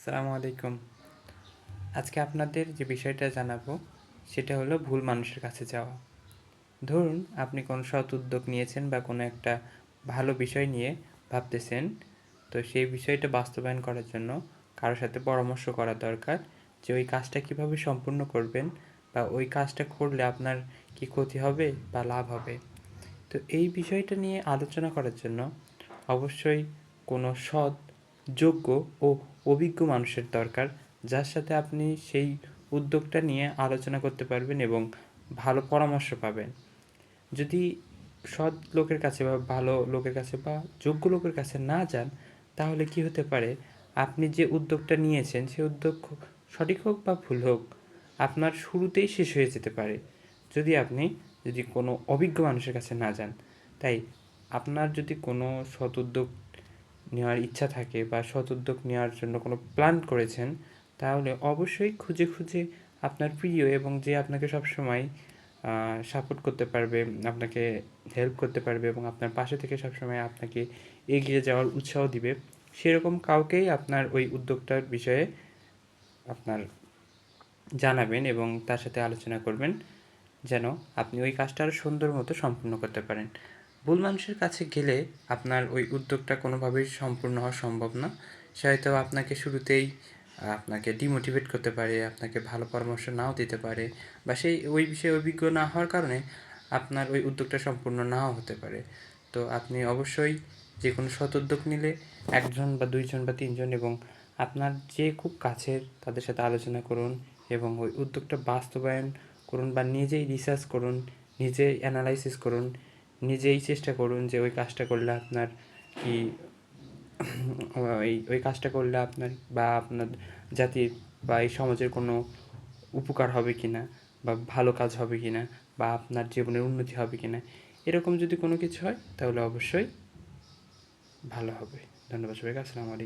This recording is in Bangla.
আসসালামু আলাইকুম। আজকে আপনাদের যে বিষয়টা জানাবো সেটা হলো ভুল মানুষের কাছে যাওয়া। ধরুন আপনি কোনো সৎ উদ্যোগ নিয়েছেন বা কোনো একটা ভালো বিষয় নিয়ে ভাবতেছেন। তো সেই বিষয়টা বাস্তবায়ন করার জন্য কারো সাথে পরামর্শ করা দরকার যে ওই কাজটা কীভাবে সম্পূর্ণ করবেন বা ওই কাজটা করলে আপনার কী ক্ষতি হবে বা লাভ হবে। তো এই বিষয়টা নিয়ে আলোচনা করার জন্য অবশ্যই কোনো সৎ, যোগ্য ও অভিজ্ঞ মানুষের দরকার, যার সাথে আপনি সেই উদ্যোগটা নিয়ে আলোচনা করতে পারবেন এবং ভালো পরামর্শ পাবেন। যদি সৎ লোকের কাছে বা ভালো লোকের কাছে বা যোগ্য লোকের কাছে না যান, তাহলে কি হতে পারে, আপনি যে উদ্যোগটা নিয়েছেন সে উদ্যোগ সঠিক হোক বা ভুল হোক, আপনার শুরুতেই শেষ হয়ে যেতে পারে যদি কোনো অভিজ্ঞ মানুষের কাছে না যান। তাই আপনার যদি কোনো সৎ উদ্যোগ নেওয়ার ইচ্ছা থাকে বা সৎ উদ্যোগ নেওয়ার জন্য কোনো প্ল্যান করেছেন, তাহলে অবশ্যই খুঁজে খুঁজে আপনার প্রিয় এবং যে আপনাকে সবসময় সাপোর্ট করতে পারবে, আপনাকে হেল্প করতে পারবে এবং আপনার পাশে থেকে সবসময় আপনাকে এগিয়ে যাওয়ার উৎসাহ দিবে, সেরকম কাউকেই আপনার ওই উদ্যোগটার বিষয়ে আপনার জানাবেন এবং তার সাথে আলোচনা করবেন, যেন আপনি ওই কাজটা আরও সুন্দর মতো সম্পূর্ণ করতে পারেন। ভুল মানুষের কাছে গেলে আপনার ওই উদ্যোগটা কোনোভাবেই সম্পূর্ণ হওয়া সম্ভব না। সে হয়তো আপনাকে শুরুতেই আপনাকে ডিমোটিভেট করতে পারে, আপনাকে ভালো পরামর্শ নাও দিতে পারে, বা সেই ওই বিষয়ে অভিজ্ঞ না হওয়ার কারণে আপনার ওই উদ্যোগটা সম্পূর্ণ নাও হতে পারে। তো আপনি অবশ্যই যে কোনো সৎ উদ্যোগ নিলে ১ জন বা ২ জন বা ৩ জন এবং আপনার যে খুব কাছের তাদের সাথে আলোচনা করুন এবং ওই উদ্যোগটা বাস্তবায়ন করুন বা নিজেই রিসার্চ করুন, নিজেই অ্যানালাইসিস করুন, নিজেই চেষ্টা করুন যে ওই কাজটা করলে আপনার কি ওই কাজটা করলে আপনার বা আপনার জাতির বা এই সমাজের কোনো উপকার হবে কি না, বা ভালো কাজ হবে কি না, বা আপনার জীবনের উন্নতি হবে কি না। এরকম যদি কোনো কিছু হয় তাহলে অবশ্যই ভালো হবে। ধন্যবাদ সবাইকে। আসসালামু আলাইকুম।